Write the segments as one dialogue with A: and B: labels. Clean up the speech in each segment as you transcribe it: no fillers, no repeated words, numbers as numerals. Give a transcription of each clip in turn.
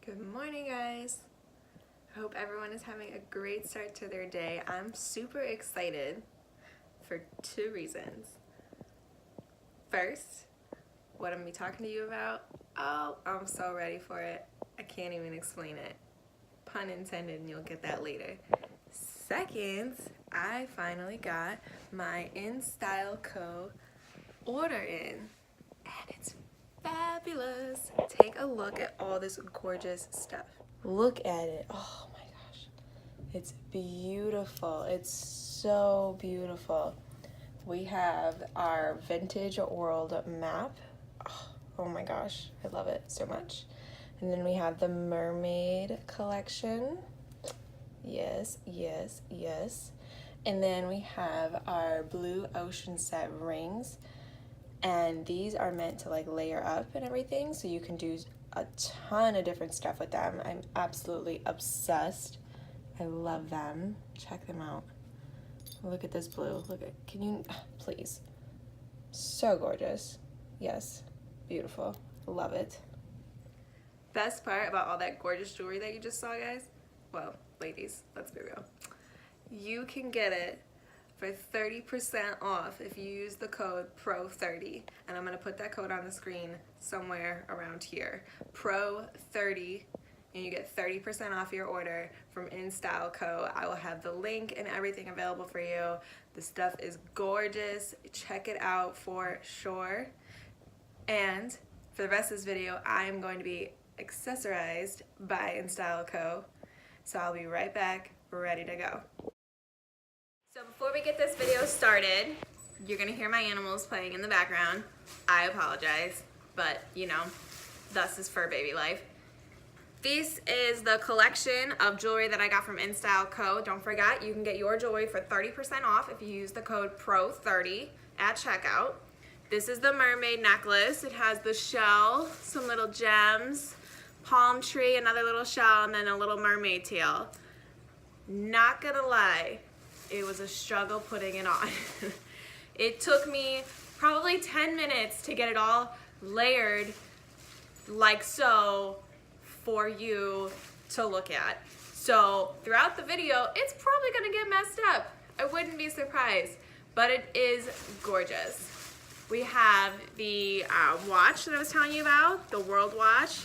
A: Good morning, guys. I hope everyone is having a great start to their day. I'm super excited for two reasons. First, what I'm gonna be talking to you about. Oh, I'm so ready for it. I can't even explain it. Pun intended, and you'll get that later. Second, I finally got my Instyleco order in, and it's fabulous. Take a look at all this gorgeous stuff. Look at it. Oh my gosh. It's beautiful. It's so beautiful. We have our vintage world map. Oh my gosh. I love it so much. And then we have the mermaid collection. Yes, yes, yes. And then we have our blue ocean set rings. And these are meant to like layer up and everything, so you can do a ton of different stuff with them. I'm absolutely obsessed. I love them. Check them out. Look at this blue. Look at, can you, please. So gorgeous. Yes, beautiful. Love it. Best part about all that gorgeous jewelry that you just saw, guys? Well, ladies, let's be real. You can get it for 30% off if you use the code PRO30, and I'm gonna put that code on the screen somewhere around here. PRO30, and you get 30% off your order from Instyleco. I will have the link and everything available for you. The stuff is gorgeous. Check it out for sure. And for the rest of this video, I am going to be accessorized by Instyleco. So I'll be right back, ready to go. So before we get this video started, you're gonna hear my animals playing in the background. I apologize, but you know, thus is fur baby life. This is the collection of jewelry that I got from Instyleco. Don't forget, you can get your jewelry for 30% off if you use the code PRO30 at checkout. This is the mermaid necklace. It has the shell, some little gems, palm tree, another little shell, and then a little mermaid tail. Not gonna lie, it was a struggle putting it on. It took me probably 10 minutes to get it all layered like so for you to look at. So throughout the video, it's probably gonna get messed up. I wouldn't be surprised, but it is gorgeous. We have the watch that I was telling you about, the world watch.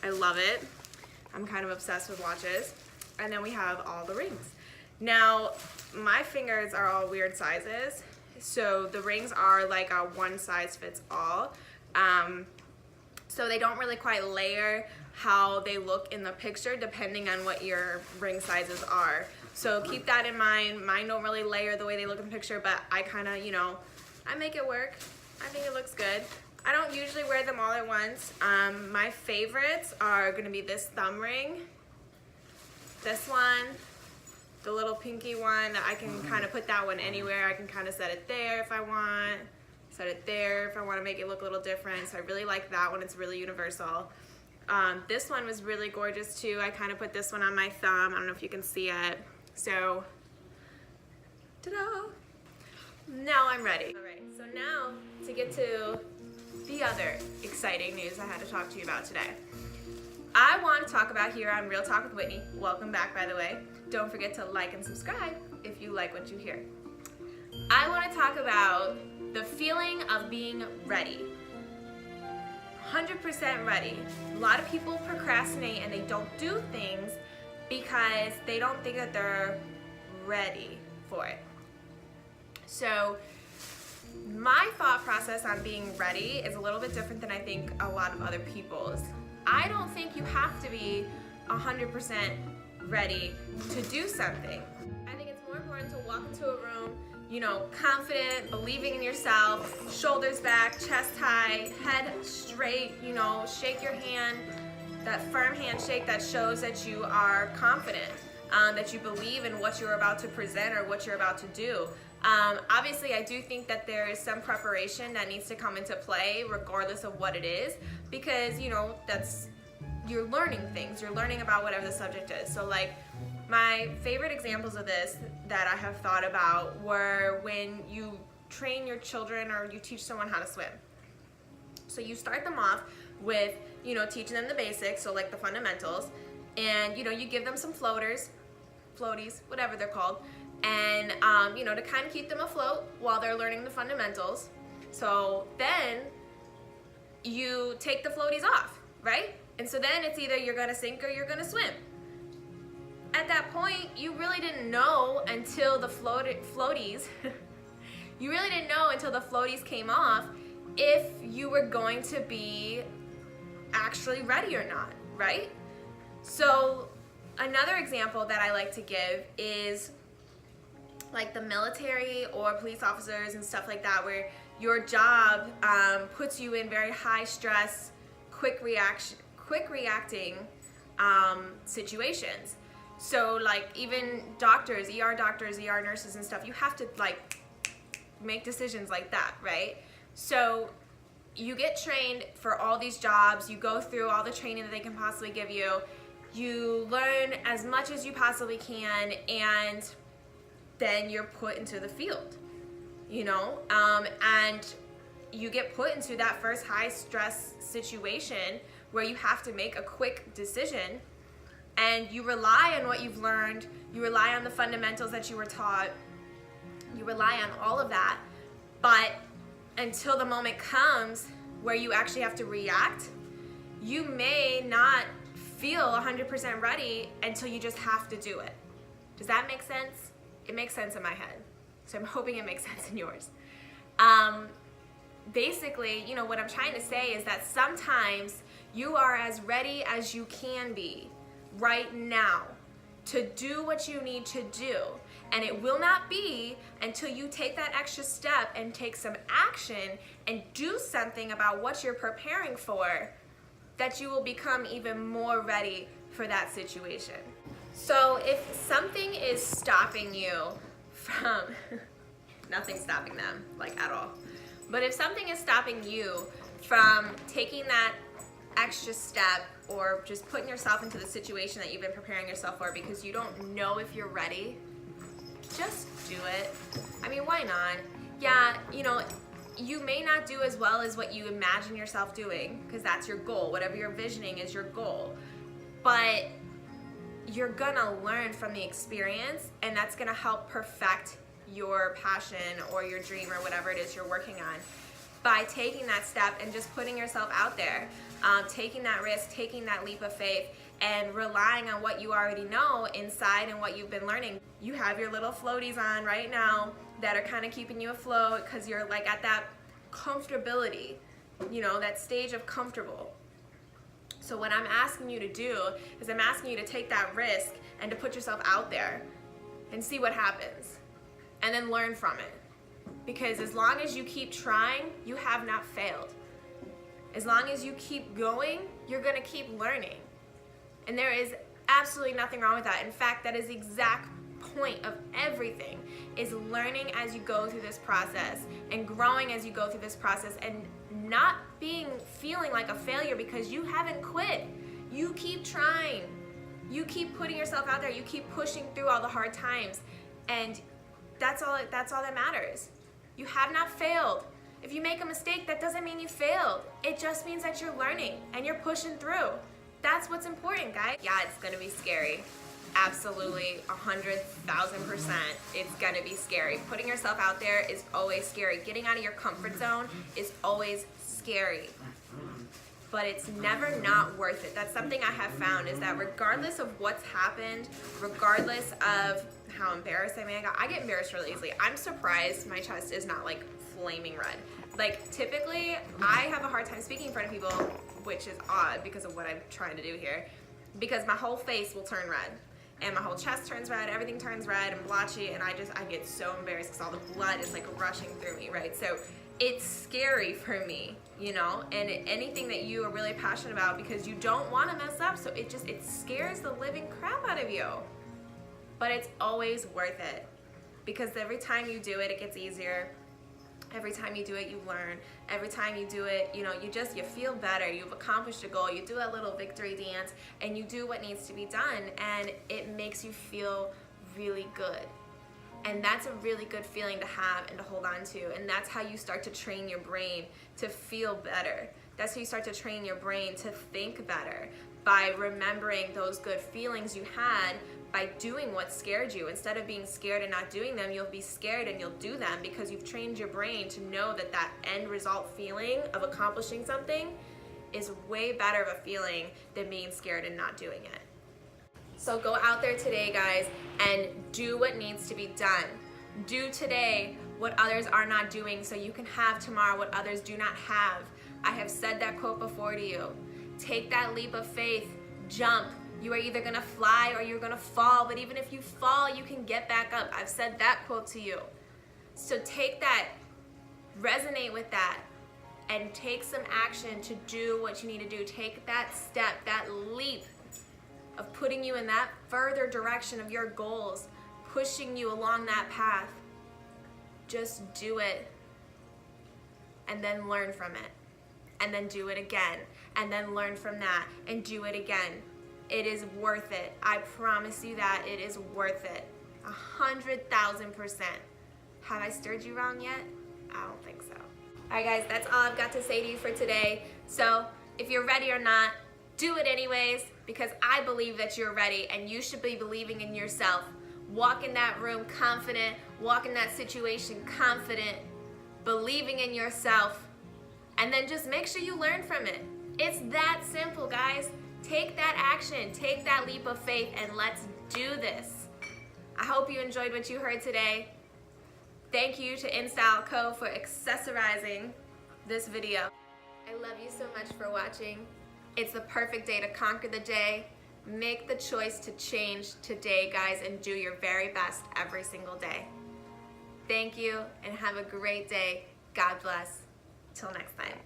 A: I love it. I'm kind of obsessed with watches. And then we have all the rings. Now, my fingers are all weird sizes, so the rings are like a one size fits all. So they don't really quite layer how they look in the picture depending on what your ring sizes are. So keep that in mind. Mine don't really layer the way they look in the picture, but I kind of, you know, I make it work. I think it looks good. I don't usually wear them all at once. My favorites are gonna be this thumb ring, this one, the little pinky one. I can kind of put that one anywhere. I can kind of set it there if I want, set it there if I want to make it look a little different. So I really like that one. It's really universal. This one was really gorgeous too. I kind of put this one on my thumb. I don't know if you can see it. So, ta-da! Now I'm ready. All right, so now to get to the other exciting news I had to talk to you about today. I want to talk about here on Real Talk with Whitney. Welcome back, by the way. Don't forget to like and subscribe if you like what you hear. I want to talk about the feeling of being ready. 100% ready. A lot of people procrastinate and they don't do things because they don't think that they're ready for it. So my thought process on being ready is a little bit different than I think a lot of other people's. I don't think you have to be 100% ready to do something. I think it's more important to walk into a room, you know, confident, believing in yourself, shoulders back, chest high, head straight, you know, shake your hand, that firm handshake that shows that you are confident, that you believe in what you're about to present or what you're about to do. Obviously, I do think that there is some preparation that needs to come into play regardless of what it is, because, you know, you're learning things. You're learning about whatever the subject is. So like my favorite examples of this that I have thought about were when you train your children or you teach someone how to swim. So you start them off with, you know, teaching them the basics, so like the fundamentals, and, you know, you give them some floaties, whatever they're called, and, you know, to kind of keep them afloat while they're learning the fundamentals. So then you take the floaties off, right? And so then it's either you're gonna sink or you're gonna swim. At that point, you really didn't know until the floaties, you really didn't know until the floaties came off if you were going to be actually ready or not, right? So another example that I like to give is like the military or police officers and stuff like that, where your job puts you in very high stress, quick reacting situations. So like even doctors, ER nurses and stuff, you have to like make decisions like that, right? So you get trained for all these jobs, you go through all the training that they can possibly give you, you learn as much as you possibly can, and then you're put into the field, you know? And you get put into that first high stress situation where you have to make a quick decision, and you rely on what you've learned, you rely on the fundamentals that you were taught, you rely on all of that, but until the moment comes where you actually have to react, you may not feel 100% ready until you just have to do it. Does that make sense? It makes sense in my head, so I'm hoping it makes sense in yours. Basically, you know, what I'm trying to say is that sometimes you are as ready as you can be right now to do what you need to do. And it will not be until you take that extra step and take some action and do something about what you're preparing for that you will become even more ready for that situation. So if something is stopping you from, nothing's stopping them, like at all, but if something is stopping you from taking that extra step or just putting yourself into the situation that you've been preparing yourself for because you don't know if you're ready, just do it. I mean, why not? Yeah, you know, you may not do as well as what you imagine yourself doing because that's your goal. Whatever you're visioning is your goal. But you're gonna learn from the experience, and that's gonna help perfect your passion or your dream or whatever it is you're working on by taking that step and just putting yourself out there, taking that risk, taking that leap of faith, and relying on what you already know inside and what you've been learning. You have your little floaties on right now that are kind of keeping you afloat because you're like at that comfortability, you know, that stage of comfortable. So what I'm asking you to do is I'm asking you to take that risk and to put yourself out there and see what happens and then learn from it. Because as long as you keep trying, you have not failed. As long as you keep going, you're gonna keep learning. And there is absolutely nothing wrong with that. In fact, that is the exact point of everything, is learning as you go through this process and growing as you go through this process and not feeling like a failure because you haven't quit. You keep trying. You keep putting yourself out there. You keep pushing through all the hard times. And that's all that matters. You have not failed. If you make a mistake, that doesn't mean you failed. It just means that you're learning and you're pushing through. That's what's important, guys. Yeah, it's gonna be scary. Absolutely, 100,000%. It's gonna be scary. Putting yourself out there is always scary. Getting out of your comfort zone is always scary. But it's never not worth it. That's something I have found, is that regardless of what's happened, regardless of how embarrassed I get embarrassed really easily. I'm surprised my chest is not like flaming red. Like typically, I have a hard time speaking in front of people, which is odd because of what I'm trying to do here, because my whole face will turn red. And my whole chest turns red, everything turns red and blotchy, and I get so embarrassed because all the blood is like rushing through me, right? So it's scary for me, you know, and anything that you are really passionate about, because you don't want to mess up, so it scares the living crap out of you. But it's always worth it, because every time you do it, it gets easier. Every time you do it, you learn. Every time you do it, you know, you feel better. You've accomplished a goal. You do a little victory dance, and you do what needs to be done, and it makes you feel really good. And that's a really good feeling to have and to hold on to. And that's how you start to train your brain to feel better, That's how you start to train your brain to think better, by remembering those good feelings you had by doing what scared you. Instead of being scared and not doing them, you'll be scared and you'll do them, because you've trained your brain to know that that end result feeling of accomplishing something is way better of a feeling than being scared and not doing it. So go out there today, guys, and do what needs to be done. Do today what others are not doing so you can have tomorrow what others do not have. I have said that quote before to you. Take that leap of faith, jump. You are either gonna fly or you're gonna fall, but even if you fall, you can get back up. I've said that quote to you. So take that, resonate with that, and take some action to do what you need to do. Take that step, that leap of putting you in that further direction of your goals, pushing you along that path. Just do it, and then learn from it, and then do it again, and then learn from that, and do it again. It is worth it. I promise you that it is worth it. 100,000%. Have I stirred you wrong yet? I don't think so. All right, guys, that's all I've got to say to you for today. So if you're ready or not, do it anyways, because I believe that you're ready, and you should be believing in yourself. Walk in that room confident, walk in that situation confident, believing in yourself, and then just make sure you learn from it. It's that simple, guys. Take that action, take that leap of faith, and let's do this. I hope you enjoyed what you heard today. Thank you to Instyleco for accessorizing this video. I love you so much for watching. It's the perfect day to conquer the day. Make the choice to change today, guys, and do your very best every single day. Thank you, and have a great day. God bless. Till next time.